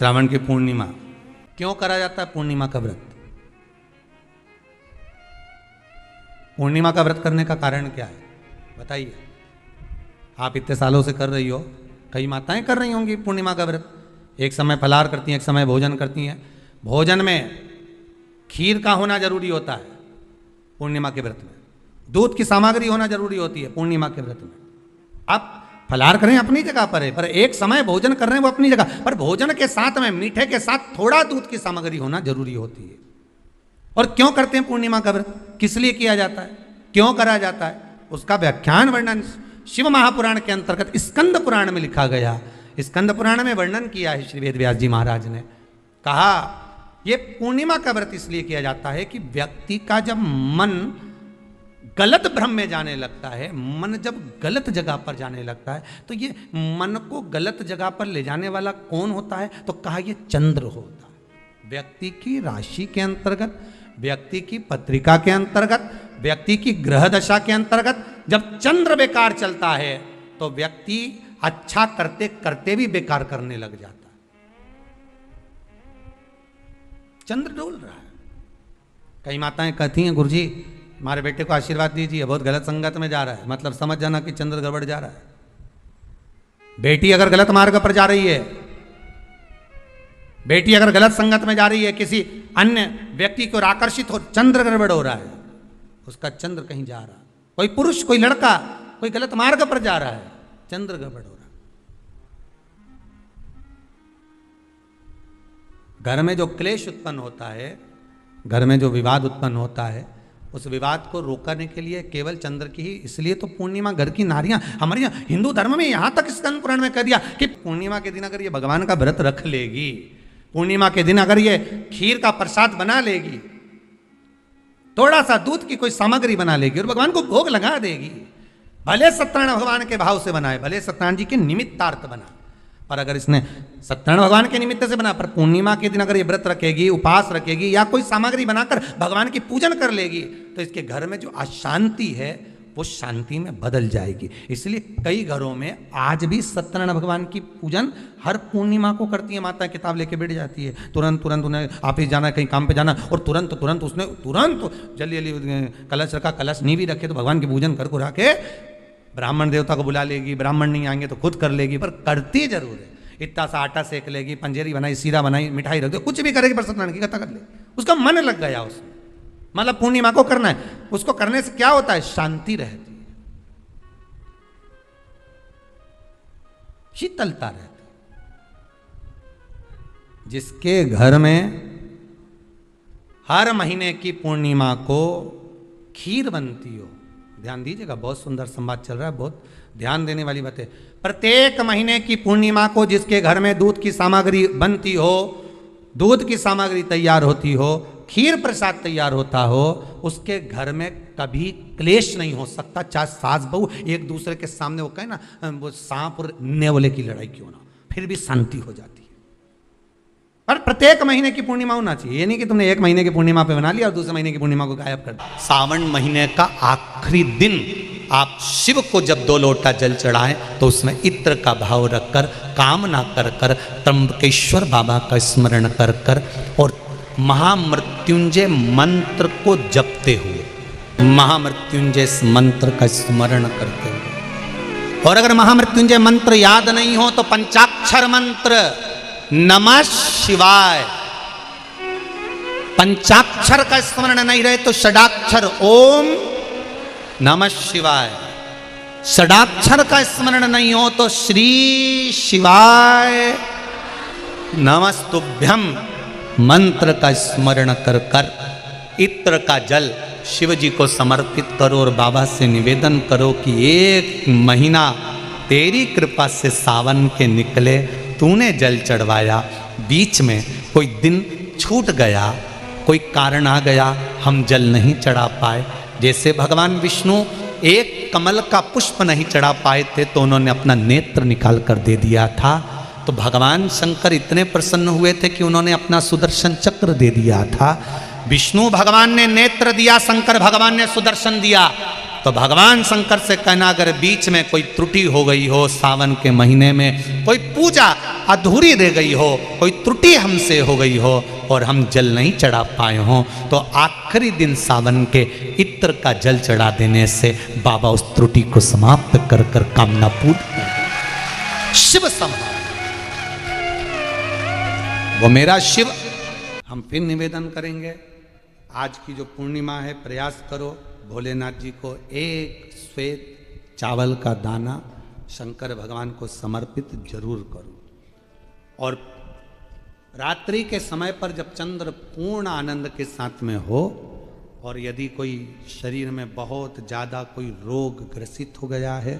श्रावण की पूर्णिमा क्यों करा जाता है? पूर्णिमा का व्रत। पूर्णिमा का व्रत करने का कारण क्या है बताइए? आप इतने सालों से कर रही हो, कई माताएं कर रही होंगी पूर्णिमा का व्रत। एक समय फलाहार करती हैं, एक समय भोजन करती हैं। भोजन में खीर का होना जरूरी होता है पूर्णिमा के व्रत में। दूध की सामग्री होना जरूरी होती है पूर्णिमा के व्रत में। आप फलाहार करें अपनी जगह पर है, पर एक समय भोजन कर रहे हैं वो अपनी जगह पर। भोजन के साथ में मीठे के साथ थोड़ा दूध की सामग्री होना जरूरी होती है। और क्यों करते हैं पूर्णिमा का व्रत? किस लिए किया जाता है, क्यों करा जाता है, उसका व्याख्यान वर्णन शिव महापुराण के अंतर्गत स्कंद पुराण में लिखा गया। स्कंद पुराण में वर्णन किया है श्री वेदव्यास जी महाराज ने। कहा यह पूर्णिमा का व्रत इसलिए किया जाता है कि व्यक्ति का जब मन गलत भ्रम में जाने लगता है, मन जब गलत जगह पर जाने लगता है, तो ये मन को गलत जगह पर ले जाने वाला कौन होता है? तो कहा ये चंद्र होता है। व्यक्ति की राशि के अंतर्गत, व्यक्ति की पत्रिका के अंतर्गत, व्यक्ति की ग्रह दशा के अंतर्गत जब चंद्र बेकार चलता है तो व्यक्ति अच्छा करते करते भी बेकार करने लग जाता है। चंद्र डोल रहा है। कई माताएं कहती हैं गुरुजी हमारे बेटे को आशीर्वाद दीजिए, बहुत गलत संगत में जा रहा है। मतलब समझ जाना कि चंद्र गड़बड़ जा रहा है। बेटी अगर गलत मार्ग पर जा रही है, बेटी अगर गलत संगत में जा रही है, किसी अन्य व्यक्ति को आकर्षित हो, चंद्र गड़बड़ हो रहा है, उसका चंद्र कहीं जा रहा है। कोई पुरुष, कोई लड़का, कोई गलत मार्ग पर जा रहा है, चंद्र गड़बड़ हो रहा है। घर में जो क्लेश उत्पन्न होता है, घर में जो विवाद उत्पन्न होता है, उस विवाद को रोकने के लिए केवल चंद्र की ही, इसलिए तो पूर्णिमा घर की नारियां हमारे यहाँ हिंदू धर्म में यहां तक स्कंद पुराण में कह दिया कि पूर्णिमा के दिन अगर ये भगवान का व्रत रख लेगी, पूर्णिमा के दिन अगर ये खीर का प्रसाद बना लेगी, थोड़ा सा दूध की कोई सामग्री बना लेगी और भगवान को भोग लगा देगी, भले सत्यनारायण भगवान के भाव से बनाए, भले सत्यनारायण जी के निमित्तार्थ बना, पर अगर इसने सत्यनारायण भगवान के निमित्त से बना, पर पूर्णिमा के दिन अगर ये व्रत रखेगी, उपास रखेगी या कोई सामग्री बनाकर भगवान की पूजन कर लेगी, तो इसके घर में जो अशांति है वो शांति में बदल जाएगी। इसलिए कई घरों में आज भी सत्यनारायण भगवान की पूजन हर पूर्णिमा को करती है। माता किताब लेके बैठ जाती है, तुरंत उन्हें ऑफिस जाना, कहीं काम पे जाना, और तुरंत उसने जल्दी कलश रखा, कलश नहीं भी रखे तो भगवान की पूजन कर कुरा के ब्राह्मण देवता को बुला लेगी। ब्राह्मण नहीं आएंगे तो खुद कर लेगी, पर करती जरूर है। इतना सा आटा सेक लेगी, पंजेरी बनाई, सीरा बनाई, मिठाई रख दो, कुछ भी करेगी, पर सत्यनारायण की कथा कर ले। उसका मन लग गया उसमें, मतलब पूर्णिमा को करना है। उसको करने से क्या होता है? शांति रहती है, शीतलता रहती है। जिसके घर में हर महीने की पूर्णिमा को खीर बनती हो, ध्यान दीजिएगा, बहुत सुंदर संवाद चल रहा है, बहुत ध्यान देने वाली बात है। प्रत्येक महीने की पूर्णिमा को जिसके घर में दूध की सामग्री बनती हो, दूध की सामग्री तैयार होती हो, खीर प्रसाद तैयार होता हो, उसके घर में कभी क्लेश नहीं हो सकता। चाहे सास बहू एक दूसरे के सामने वो कहे ना, वो सांप और नेवले की लड़ाई क्यों ना, फिर भी शांति हो जाती है। पर प्रत्येक महीने की पूर्णिमा होना चाहिए। ये नहीं कि तुमने एक महीने की पूर्णिमा पे बना लिया और दूसरे महीने की पूर्णिमा को गायब कर दिया। सावन महीने का आखिरी दिन आप शिव को जब 2 लोटा जल चढ़ाएं तो उसमें इत्र का भाव रखकर, कामना कर कर, त्र्यंबकेश्वर बाबा का स्मरण कर कर और महामृत्युंजय मंत्र को जपते हुए, महामृत्युंजय मंत्र का स्मरण करते हुए, और अगर महामृत्युंजय मंत्र याद नहीं हो तो पंचाक्षर मंत्र नमः शिवाय, पंचाक्षर का स्मरण नहीं रहे तो षडाक्षर ओम नमः शिवाय, षडाक्षर का स्मरण नहीं हो तो श्री शिवाय नमस्तुभ्यम मंत्र का स्मरण कर कर इत्र का जल शिव जी को समर्पित करो और बाबा से निवेदन करो कि 1 महीना तेरी कृपा से सावन के निकले, तूने जल चढ़वाया, बीच में कोई दिन छूट गया, कोई कारण आ गया, हम जल नहीं चढ़ा पाए। जैसे भगवान विष्णु एक कमल का पुष्प नहीं चढ़ा पाए थे तो उन्होंने अपना नेत्र निकाल कर दे दिया था, तो भगवान शंकर इतने प्रसन्न हुए थे कि उन्होंने अपना सुदर्शन चक्र दे दिया था। विष्णु भगवान ने नेत्र दिया, शंकर भगवान ने सुदर्शन दिया। तो भगवान शंकर से कहना, अगर बीच में कोई त्रुटि हो गई हो, सावन के महीने में कोई पूजा अधूरी रह गई हो, कोई त्रुटि हमसे हो गई हो और हम जल नहीं चढ़ा पाए हो, तो आखिरी दिन सावन के इत्र का जल चढ़ा देने से बाबा उस त्रुटि को समाप्त कर कर कामना पूर्ण कर दें। शिव संभाल वो मेरा शिव। हम फिर निवेदन करेंगे, आज की जो पूर्णिमा है, प्रयास करो भोलेनाथ जी को एक श्वेत चावल का दाना शंकर भगवान को समर्पित जरूर करो। और रात्रि के समय पर जब चंद्र पूर्ण आनंद के साथ में हो, और यदि कोई शरीर में बहुत ज़्यादा कोई रोग ग्रसित हो गया है,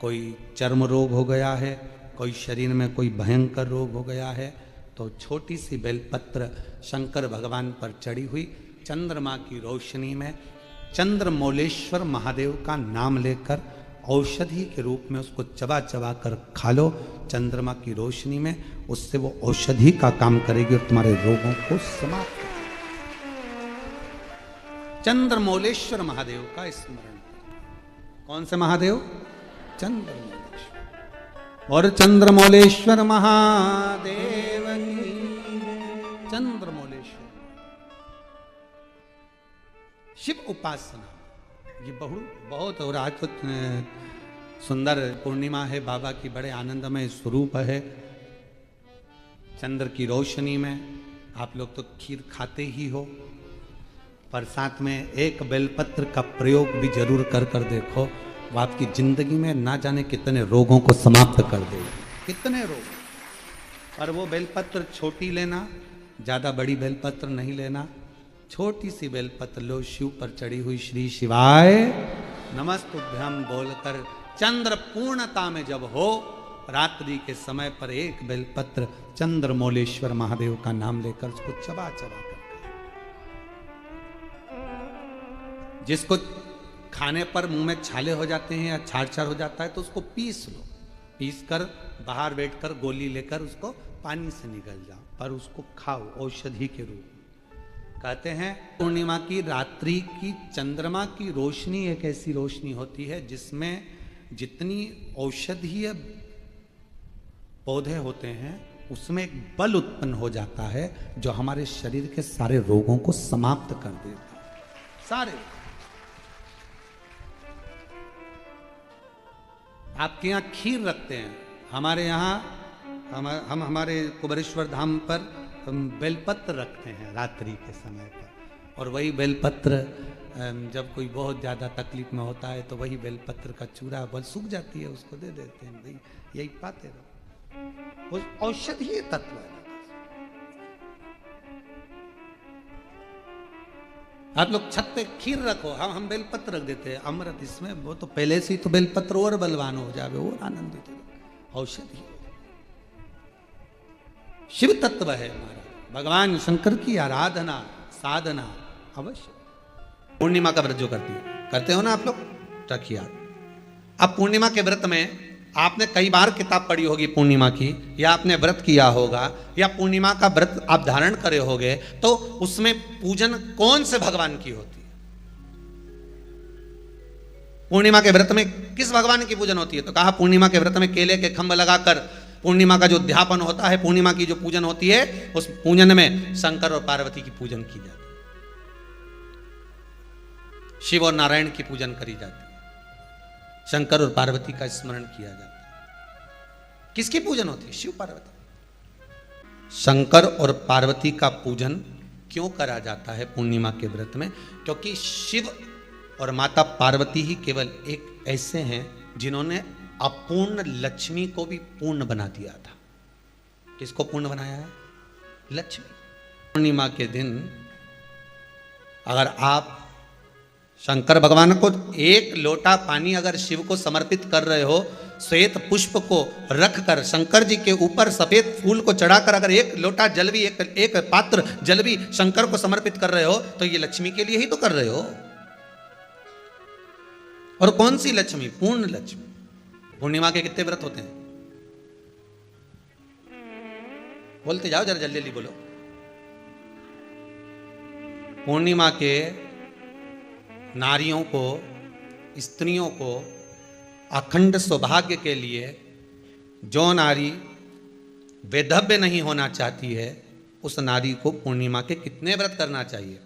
कोई चर्म रोग हो गया है, कोई शरीर में कोई भयंकर रोग हो गया है, तो छोटी सी बेलपत्र शंकर भगवान पर चढ़ी हुई चंद्रमा की रोशनी में चंद्रमौलेश्वर महादेव का नाम लेकर औषधि के रूप में उसको चबा चबा कर खा लो चंद्रमा की रोशनी में। उससे वो औषधि का काम करेगी और तुम्हारे रोगों को समाप्त करेगी। चंद्रमौलेश्वर महादेव का स्मरण। कौन से महादेव? चंद्रमौलेश्वर। और चंद्रमौलेश्वर महादेव की चंद्रमौलेश्वर शिव उपासना ये बहुत और आज तो सुंदर पूर्णिमा है, बाबा की बड़े आनंदमय स्वरूप है। चंद्र की रोशनी में आप लोग तो खीर खाते ही हो, पर साथ में एक बेलपत्र का प्रयोग भी जरूर कर कर देखो, वो आपकी जिंदगी में ना जाने कितने रोगों को समाप्त कर देगा, कितने रोग। पर वो बेलपत्र छोटी लेना, ज़्यादा बड़ी बेलपत्र नहीं लेना, छोटी सी बेलपत्र लो, शिव पर चढ़ी हुई श्री शिवाय नमस्तुभ्यम बोलकर चंद्र पूर्णता में जब हो, रात्रि के समय पर एक बेलपत्र चंद्रमौलेश्वर महादेव का नाम लेकर उसको चबा चबा कर, जिसको खाने पर मुंह में छाले हो जाते हैं या छाड़ छाड़ हो जाता है तो उसको पीस लो, पीस कर बाहर बैठकर गोली लेकर उसको पानी से निगल जाओ, पर उसको खाओ औषधि के रूप। कहते हैं पूर्णिमा की रात्रि की चंद्रमा की रोशनी एक ऐसी रोशनी होती है जिसमें जितनी औषधीय पौधे होते हैं उसमें एक बल उत्पन्न हो जाता है जो हमारे शरीर के सारे रोगों को समाप्त कर देता है। सारे आपके यहाँ खीर रखते हैं, हमारे यहाँ हम हमारे कुबेरेश्वर धाम पर हम बेलपत्र रखते हैं रात्रि के समय पर, और वही बेलपत्र जब कोई बहुत ज़्यादा तकलीफ में होता है तो वही बेलपत्र का चूरा बल सूख जाती है उसको दे देते हैं, भाई यही पाते रहो, वो औषधीय तत्व है। आप लोग छत पे खीर रखो, हम बेलपत्र रख देते हैं, अमृत इसमें, वो तो पहले से ही तो बेलपत्र और बलवान हो जावे और आनंदित हो, औषधि शिव तत्व है हमारा। भगवान शंकर की आराधना साधना अवश्य। पूर्णिमा का व्रत जो करते हो ना आप लोग, रखिए। अब पूर्णिमा के व्रत में आपने कई बार किताब पढ़ी होगी पूर्णिमा की, या आपने व्रत किया होगा, या पूर्णिमा का व्रत आप धारण करे होगे, तो उसमें पूजन कौन से भगवान की होती है? पूर्णिमा के व्रत में किस भगवान की पूजन होती है? तो कहा पूर्णिमा के व्रत में केले के खंभ लगाकर पूर्णिमा का जो अध्यापन होता है, पूर्णिमा की जो पूजन होती है, उस पूजन में शंकर और पार्वती की पूजन की जाती है, शिव और नारायण की पूजन करी जाती है, शंकर और पार्वती का स्मरण किया जाता है। किसकी पूजन होती है? शिव पार्वती। शंकर और पार्वती का पूजन क्यों करा जाता है पूर्णिमा के व्रत में? क्योंकि शिव और माता पार्वती ही केवल एक ऐसे हैं जिन्होंने अपूर्ण लक्ष्मी को भी पूर्ण बना दिया था। किसको पूर्ण बनाया है? लक्ष्मी। पूर्णिमा के दिन अगर आप शंकर भगवान को एक लोटा पानी अगर शिव को समर्पित कर रहे हो, श्वेत पुष्प को रखकर शंकर जी के ऊपर सफेद फूल को चढ़ाकर अगर एक लोटा जल भी, एक पात्र जल भी शंकर को समर्पित कर रहे हो, तो ये लक्ष्मी के लिए ही तो कर रहे हो। और कौन सी लक्ष्मी? पूर्ण लक्ष्मी। पूर्णिमा के कितने व्रत होते हैं? बोलते जाओ, जरा जल्दी जल्दी बोलो। पूर्णिमा के नारियों को स्त्रियों को अखंड सौभाग्य के लिए जो नारी वैधव्य नहीं होना चाहती है उस नारी को पूर्णिमा के कितने व्रत करना चाहिए।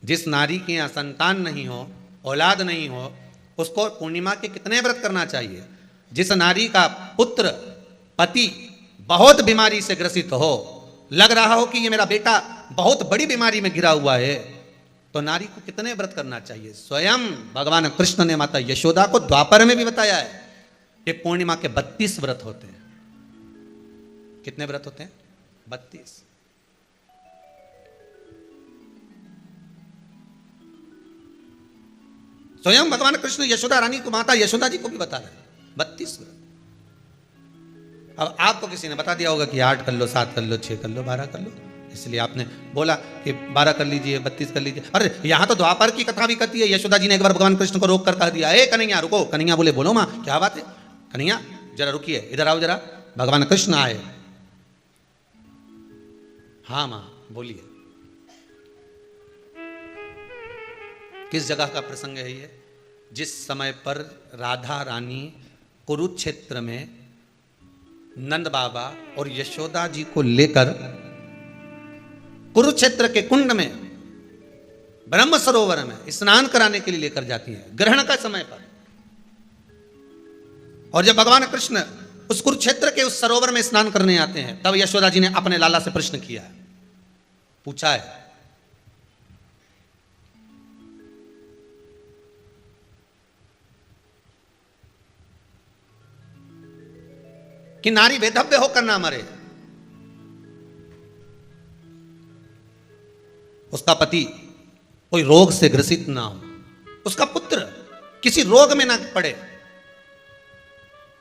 जिस नारी के यहाँ संतान नहीं हो, औलाद नहीं हो, उसको पूर्णिमा के कितने व्रत करना चाहिए। जिस नारी का पुत्र पति बहुत बीमारी से ग्रसित हो, लग रहा हो कि ये मेरा बेटा बहुत बड़ी बीमारी में घिरा हुआ है, तो नारी को कितने व्रत करना चाहिए। स्वयं भगवान कृष्ण ने माता यशोदा को द्वापर में भी बताया है कि पूर्णिमा के 32 व्रत होते हैं। कितने व्रत होते हैं? 32। स्वयं भगवान कृष्ण यशोदा रानी को, माता यशोदा जी को भी बता रहे हैं 32 व्रत। अब आपको किसी ने बता दिया होगा कि 8 कर लो, 7 कर लो, 6 कर लो, 12 कर लो, इसलिए आपने बोला कि 12 कर लीजिए, 32 कर लीजिए। अरे यहां तो द्वापर की कथा भी करती है। यशोदा जी ने एक बार भगवान कृष्ण को रोक कर कह दिया, ए कन्हैया रुको। कन्हैया बोले, बोलो मां क्या बात है। कन्हैया जरा रुकिए, इधर आओ जरा। भगवान कृष्ण आए। हाँ मां बोलिए। किस जगह का प्रसंग है ये? जिस समय पर राधा रानी कुरुक्षेत्र में नंद बाबा और यशोदा जी को लेकर कुरुक्षेत्र के कुंड में, ब्रह्म सरोवर में स्नान कराने के लिए लेकर जाती है, ग्रहण का समय पर। और जब भगवान कृष्ण उस कुरुक्षेत्र के उस सरोवर में स्नान करने आते हैं, तब यशोदा जी ने अपने लाला से प्रश्न किया, पूछा है कि नारी वैधव्य होकर ना मरे, उसका पति कोई रोग से ग्रसित ना हो, उसका पुत्र किसी रोग में ना पड़े।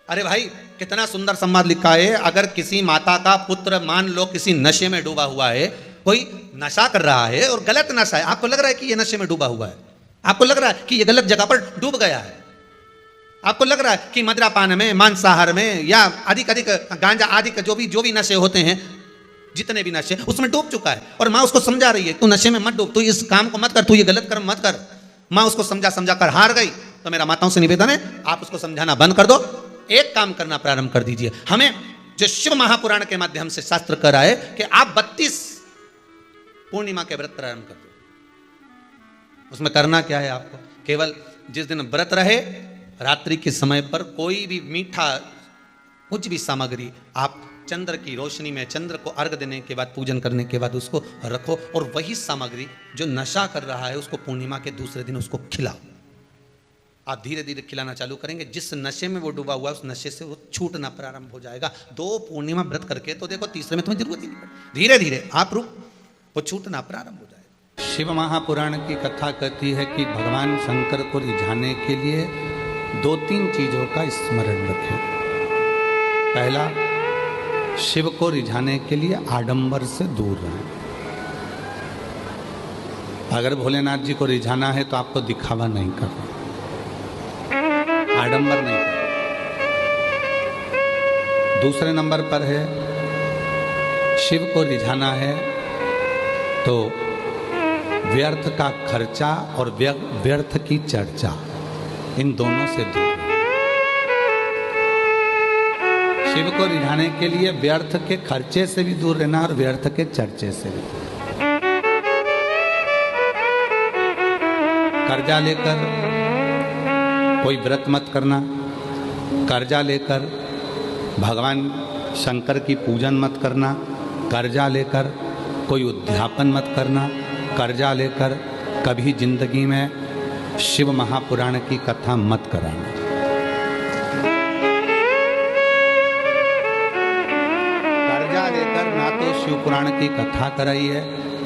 अरे भाई कितना सुंदर संवाद लिखा है। अगर किसी माता का पुत्र मान लो किसी नशे में डूबा हुआ है, कोई नशा कर रहा है और गलत नशा है, आपको लग रहा है कि ये नशे में डूबा हुआ है, आपको लग रहा है कि ये गलत जगह पर डूब गया है, आपको लग रहा है कि मदिरापान में, मांसाहार में या अधिक गांजा आदि का जो भी नशे होते हैं, जितने भी नशे, उसमें डूब चुका है। और माँ उसको समझा रही है, तू नशे में मत डूब, तू इस काम को मत कर, तू ये गलत कर्म मत कर। माँ उसको समझा कर हार गई। तो मेरा माताओं से निवेदन है, आप उसको समझाना बंद कर दो, एक काम करना प्रारंभ कर दीजिए। हमें जो शिव महापुराण के माध्यम से शास्त्र कर रहा है कि आप 32 पूर्णिमा के व्रत प्रारंभ कर दो। उसमें करना क्या है आपको? केवल जिस दिन व्रत रहे, रात्रि के समय पर कोई भी मीठा कुछ भी सामग्री आप चंद्र की रोशनी में, चंद्र को अर्घ देने के बाद, पूजन करने के बाद उसको रखो, और वही सामग्री जो नशा कर रहा है उसको पूर्णिमा के दूसरे दिन उसको खिलाओ। आप धीरे धीरे खिलाना चालू करेंगे, जिस नशे में वो डूबा हुआ है उस नशे से वो छूटना प्रारंभ हो जाएगा। 2 पूर्णिमा व्रत करके तो देखो, तीसरे में तुम्हें जरूरत ही नहीं पड़ेगी, धीरे धीरे आप वो छूटना प्रारंभ हो जाएगा। शिव महापुराण की कथा कहती है कि भगवान शंकर को रिझाने के लिए 2-3 चीजों का स्मरण रखें। पहला, शिव को रिझाने के लिए आडंबर से दूर रहें। अगर भोलेनाथ जी को रिझाना है तो आपको दिखावा नहीं करना, आडंबर नहीं करना। दूसरे नंबर पर है, शिव को रिझाना है तो व्यर्थ का खर्चा और व्यर्थ की चर्चा, इन दोनों से दूर। शिव को रिझाने के लिए व्यर्थ के खर्चे से भी दूर रहना और व्यर्थ के चर्चे से भी। कर्जा लेकर कोई व्रत मत करना, कर्जा लेकर भगवान शंकर की पूजन मत करना, कर्जा लेकर कोई उद्यापन मत करना, कर्जा लेकर कभी जिंदगी में शिव महापुराण की कथा मत कराना। कर्जा लेकर ना तो शिव पुराण की कथा कराइए,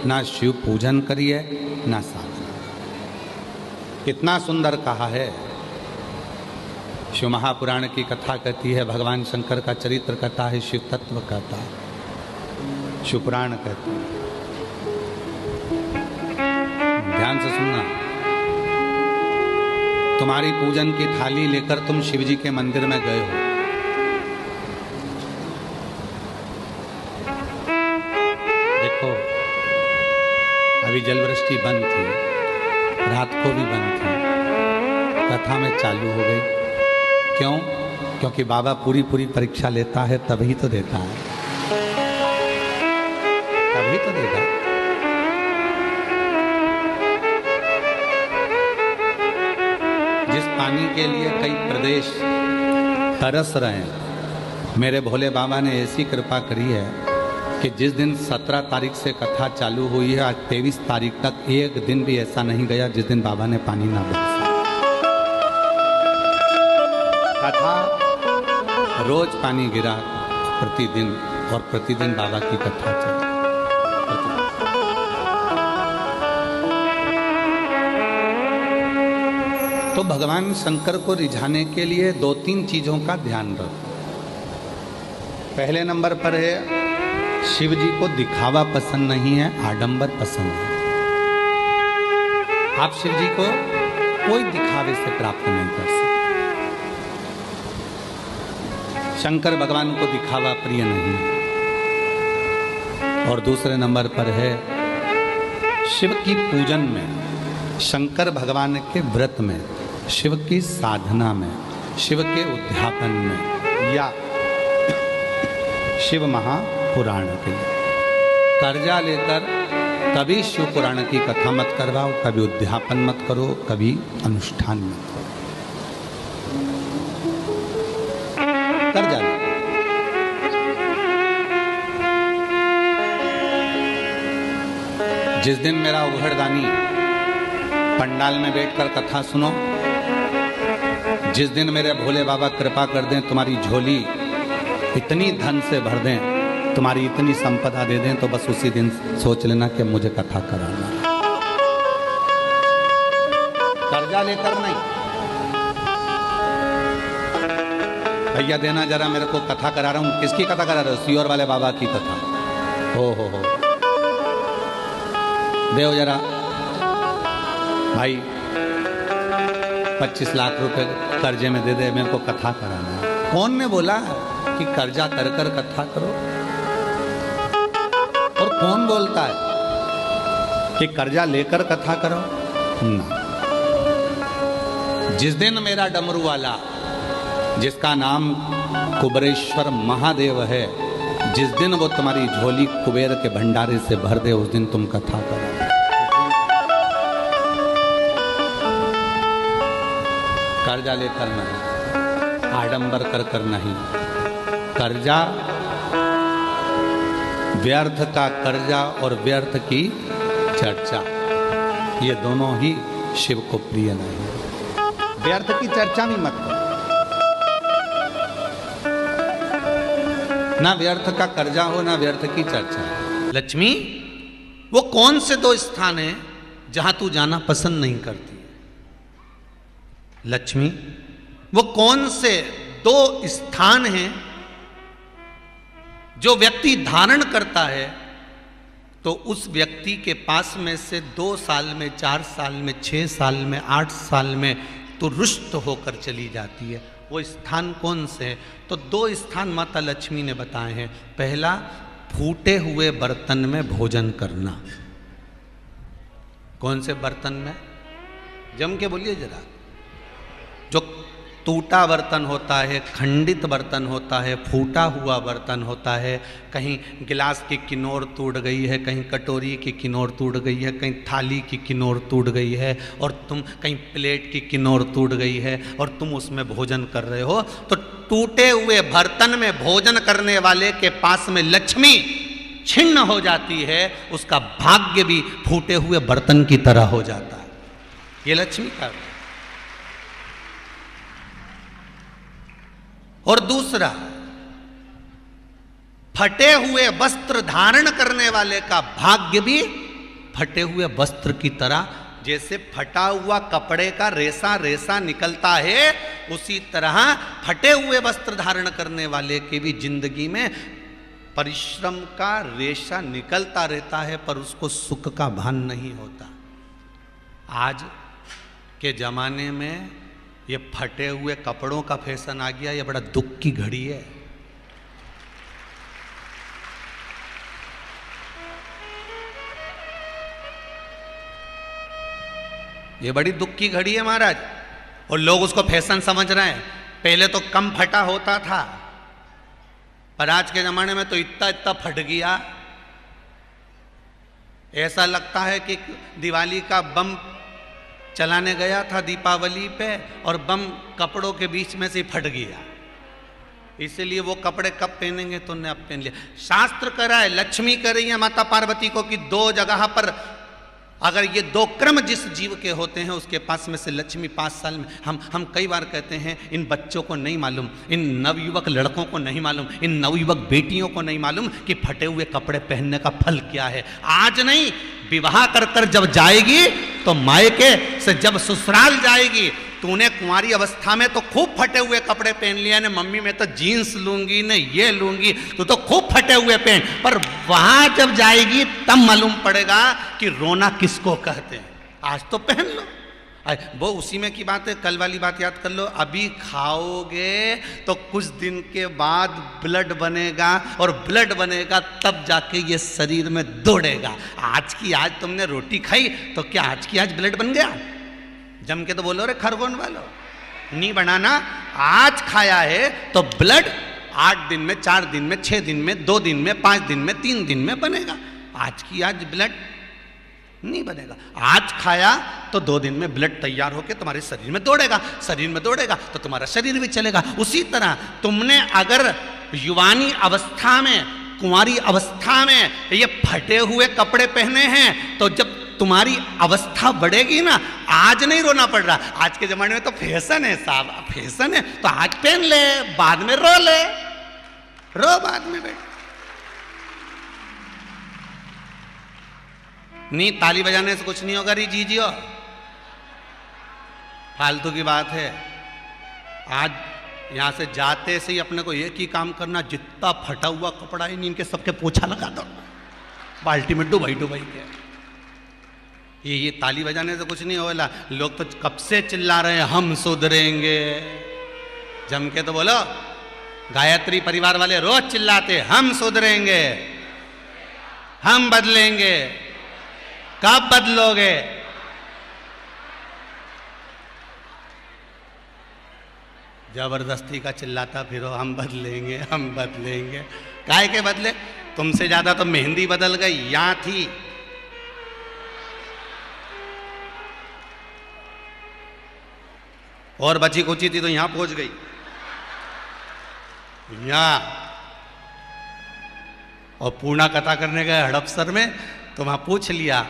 ना शिव पूजन करिए, ना साधना। कितना सुंदर कहा है। शिव महापुराण की कथा कहती है, भगवान शंकर का चरित्र कहता है, शिव तत्व कहता है, शिव पुराण कहता है। ध्यान से सुनना। तुम्हारी पूजन की थाली लेकर तुम शिव जी के मंदिर में गए हो, देखो अभी जलवृष्टि बंद थी, रात को भी बंद थी, कथा में चालू हो गई। क्यों? क्योंकि बाबा पूरी पूरी परीक्षा लेता है, तभी तो देता है, तभी तो देता है। जिस पानी के लिए कई प्रदेश तरस रहे हैं, मेरे भोले बाबा ने ऐसी कृपा करी है कि जिस दिन 17 तारीख से कथा चालू हुई है, आज 23 तारीख तक एक दिन भी ऐसा नहीं गया जिस दिन बाबा ने पानी ना बरसा। कथा रोज पानी गिरा प्रतिदिन, और प्रतिदिन बाबा की कथा चली। तो भगवान शंकर को रिझाने के लिए 2-3 चीजों का ध्यान रखो। पहले नंबर पर है, शिव जी को दिखावा पसंद नहीं है, आडंबर पसंद है। आप शिव जी को कोई दिखावे से प्राप्त नहीं कर सकते। शंकर भगवान को दिखावा प्रिय नहीं। और दूसरे नंबर पर है, शिव की पूजन में, शंकर भगवान के व्रत में, शिव की साधना में, शिव के उद्यापन में, या शिव महापुराण के लिए कर्जा लेकर कभी शिव पुराण की कथा मत करवाओ, कभी उद्यापन मत करो, कभी अनुष्ठान मत करो। कर्जा लो। जिस दिन मेरा उघड़दानी पंडाल में बैठकर कथा सुनो, जिस दिन मेरे भोले बाबा कृपा कर दें, तुम्हारी झोली इतनी धन से भर दें, तुम्हारी इतनी संपदा दे दें, तो बस उसी दिन सोच लेना कि मुझे कथा कराना। कर्जा लेकर नहीं, भैया देना जरा, मेरे को कथा करा रहा हूं। किसकी कथा करा रहे हो? सियोर वाले बाबा की कथा। हो देव जरा भाई, 25 लाख रुपए कर्जे में दे दे, मेरे को कथा कराना है। कौन ने बोला कि कर्जा कर कर कथा करो? और कौन बोलता है कि कर्जा लेकर कथा करो? ना। जिस दिन मेरा डमरू वाला, जिसका नाम कुबेरेश्वर महादेव है, जिस दिन वो तुम्हारी झोली कुबेर के भंडारे से भर दे, उस दिन तुम कथा करो। कर्जा लेकर नहीं, आडंबर कर कर नहीं। कर्जा, व्यर्थ का कर्जा और व्यर्थ की चर्चा, ये दोनों ही शिव को प्रिय नहीं। व्यर्थ की चर्चा भी मत करो, ना व्यर्थ का कर्जा हो, ना व्यर्थ की चर्चा। लक्ष्मी, वो कौन से 2 स्थान हैं जहां तू जाना पसंद नहीं करती? लक्ष्मी, वो कौन से 2 स्थान हैं जो व्यक्ति धारण करता है तो उस व्यक्ति के पास में से 2 साल में, 4 साल में, 6 साल में, 8 साल में तो रुष्ट होकर चली जाती है? वो स्थान कौन से हैं? तो 2 स्थान माता लक्ष्मी ने बताए हैं। पहला, फूटे हुए बर्तन में भोजन करना। कौन से बर्तन में? जम के बोलिए जरा। जो टूटा बर्तन होता है, खंडित बर्तन होता है, फूटा हुआ बर्तन होता है, कहीं गिलास की किनोर टूट गई है, कहीं कटोरी की किनोर टूट गई है, कहीं थाली की किनोर टूट गई है, और तुम कहीं प्लेट की किनोर टूट गई है और तुम उसमें भोजन कर रहे हो, तो टूटे हुए बर्तन में भोजन करने वाले के पास में लक्ष्मी छिन्न हो जाती है, उसका भाग्य भी फूटे हुए बर्तन की तरह हो जाता है। ये लक्ष्मी का। और दूसरा, फटे हुए वस्त्र धारण करने वाले का भाग्य भी फटे हुए वस्त्र की तरह, जैसे फटा हुआ कपड़े का रेसा रेसा निकलता है, उसी तरह फटे हुए वस्त्र धारण करने वाले की भी जिंदगी में परिश्रम का रेशा निकलता रहता है, पर उसको सुख का भान नहीं होता। आज के जमाने में ये फटे हुए कपड़ों का फैशन आ गया, ये बड़ा दुख की घड़ी है। ये बड़ी दुख की घड़ी है महाराज। और लोग उसको फैशन समझ रहे हैं। पहले तो कम फटा होता था, पर आज के जमाने में तो इतना इतना फट गया, ऐसा लगता है कि दिवाली का बम चलाने गया था दीपावली पे और बम कपड़ों के बीच में से फट गया। इसलिए वो कपड़े कब पहनेंगे तो ने अब पहन लिया। शास्त्र कह रहा है, लक्ष्मी कह रही है माता पार्वती को कि दो जगह पर अगर ये दो क्रम जिस जीव के होते हैं उसके पास में से लक्ष्मी 5 साल में, हम कई बार कहते हैं इन बच्चों को नहीं मालूम, इन नवयुवक लड़कों को नहीं मालूम, इन नवयुवक बेटियों को नहीं मालूम कि फटे हुए कपड़े पहनने का फल क्या है। आज नहीं, विवाह कर कर जब जाएगी तो मायके से जब ससुराल जाएगी, तूने कुंवारी अवस्था में तो खूब फटे हुए कपड़े पहन लिया ने, मम्मी मैं तो जीन्स लूंगी ने ये लूंगी, तू तो खूब फटे हुए पहन, पर वहां जब जाएगी तब मालूम पड़ेगा कि रोना किसको कहते हैं। आज तो पहन लो, वो उसी में की बात है, कल वाली बात याद कर लो। अभी खाओगे तो कुछ दिन के बाद ब्लड बनेगा, और ब्लड बनेगा तब जाके ये शरीर में दौड़ेगा। आज की आज तुमने रोटी खाई तो क्या आज की आज ब्लड बन गया? जम के तो बोलो रे खरगोन वालों, नहीं बनाना। आज खाया है तो ब्लड 8 दिन में, 4 दिन में, 6 दिन में, 2 दिन में, 5 दिन में, 3 दिन में बनेगा। आज की आज ब्लड नहीं बनेगा। आज खाया तो 2 दिन में ब्लड तैयार होकर तुम्हारे शरीर में दौड़ेगा, शरीर में दौड़ेगा तो तुम्हारा शरीर भी चलेगा। उसी तरह तुमने अगर युवानी अवस्था में, कुंवारी अवस्था में ये फटे हुए कपड़े पहने हैं तो जब तुम्हारी अवस्था बढ़ेगी ना, आज नहीं रोना पड़ रहा। आज के जमाने में तो फैशन है साहब, फैशन है तो आज पहन ले, बाद में रो ले, रो बाद में बैठ। नहीं, ताली बजाने से कुछ नहीं होगा री जीजियो, फालतू की बात है। आज यहां से जाते से ही अपने को एक ही काम करना, जितना फटा हुआ कपड़ा है इनके सबके पोछा लगा दो, बाल्टी में डुबाई डुबाई के। ये ताली बजाने से कुछ नहीं होगा। लोग तो कब से चिल्ला रहे हैं हम सुधरेंगे, जम के तो बोलो। गायत्री परिवार वाले रोज चिल्लाते हम सुधरेंगे, हम बदलेंगे। कब बदलोगे? जबरदस्ती का चिल्लाता फिरो हम बदलेंगे, हम बदलेंगे। काहे के बदले? तुमसे ज्यादा तो मेहंदी बदल गई, यहां थी। और बची कुची थी तो यहां पहुंच गई। यहां और पूर्णा कथा करने गए हड़पसर में तो वहां पूछ लिया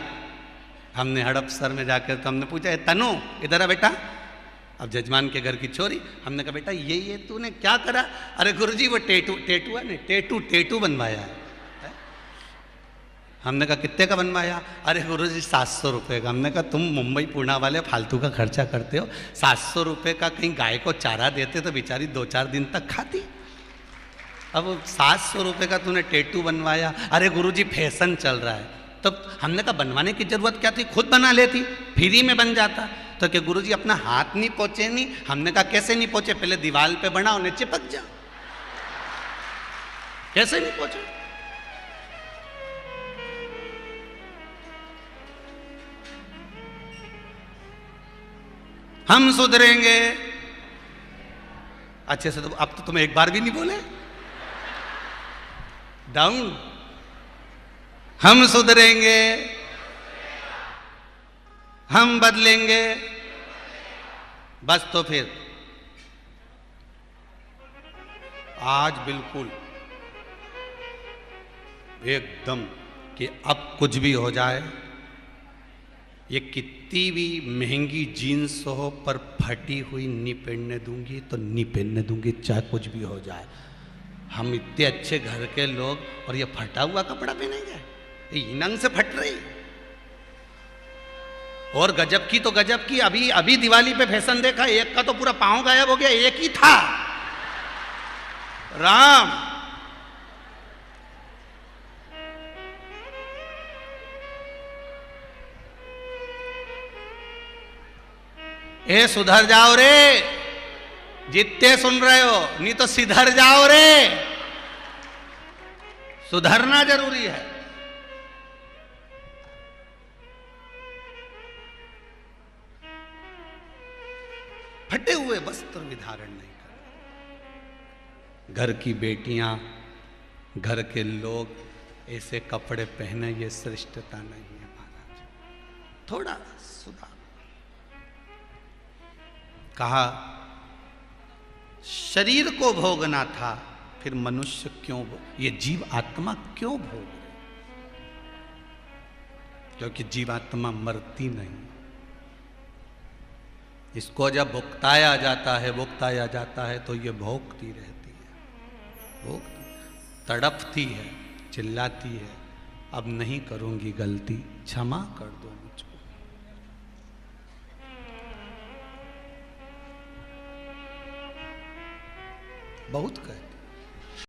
हमने, हड़पसर में जाकर तो हमने पूछा तनु इधर आ बेटा, अब जजमान के घर की छोरी। हमने कहा बेटा ये तूने क्या करा? अरे गुरुजी वो टेटू है नहीं, टेटू बनवाया है। हमने कहा कितने का बनवाया? अरे गुरुजी 700 रुपये का। हमने कहा तुम मुंबई पूना वाले फालतू का खर्चा करते हो, 700 रुपये का कहीं गाय को चारा देते तो बेचारी 2-4 दिन तक खाती। अब 700 रुपये का तूने टेटू बनवाया। अरे गुरुजी फैशन चल रहा है। तब हमने कहा बनवाने की जरूरत क्या थी, खुद बना लेती, फ्री में बन जाता। तो क्या गुरुजी अपना हाथ नहीं पहुंचे? नहीं। हमने कहा कैसे नहीं पहुंचे? पहले दीवार पे बना उन्हें चिपक जा। कैसे नहीं पहुंचे? हम सुधरेंगे। अच्छे से तो अब तो तुम एक बार भी नहीं बोले। डाउन। हम सुधरेंगे, हम बदलेंगे। बस तो फिर आज बिल्कुल एकदम कि अब कुछ भी हो जाए, ये कितनी भी महंगी जीन्स हो पर फटी हुई नहीं पहनने दूंगी तो नहीं पहनने दूंगी, चाहे कुछ भी हो जाए। हम इतने अच्छे घर के लोग और ये फटा हुआ कपड़ा पहनेंगे? ये नंग से फट रही। और गजब की तो गजब की, अभी दिवाली पे फैशन देखा, एक का तो पूरा पांव गायब हो गया, एक ही था। राम ए सुधर जाओ रे, जितने सुन रहे हो, नहीं तो सिधर जाओ रे। सुधरना जरूरी है। फटे हुए वस्त्र भी धारण नहीं करना। घर की बेटियां, घर के लोग ऐसे कपड़े पहने, ये श्रेष्ठता नहीं है महाराज, थोड़ा सुधार। कहा शरीर को भोगना था, फिर मनुष्य क्यों ये जीव आत्मा क्यों भोग रहे? क्योंकि जीवात्मा मरती नहीं। इसको जब भुगताया जाता है तो ये भोगती रहती है, भोगती, तड़पती है, चिल्लाती है, अब नहीं करूंगी गलती, क्षमा कर दो मुझको। बहुत कहे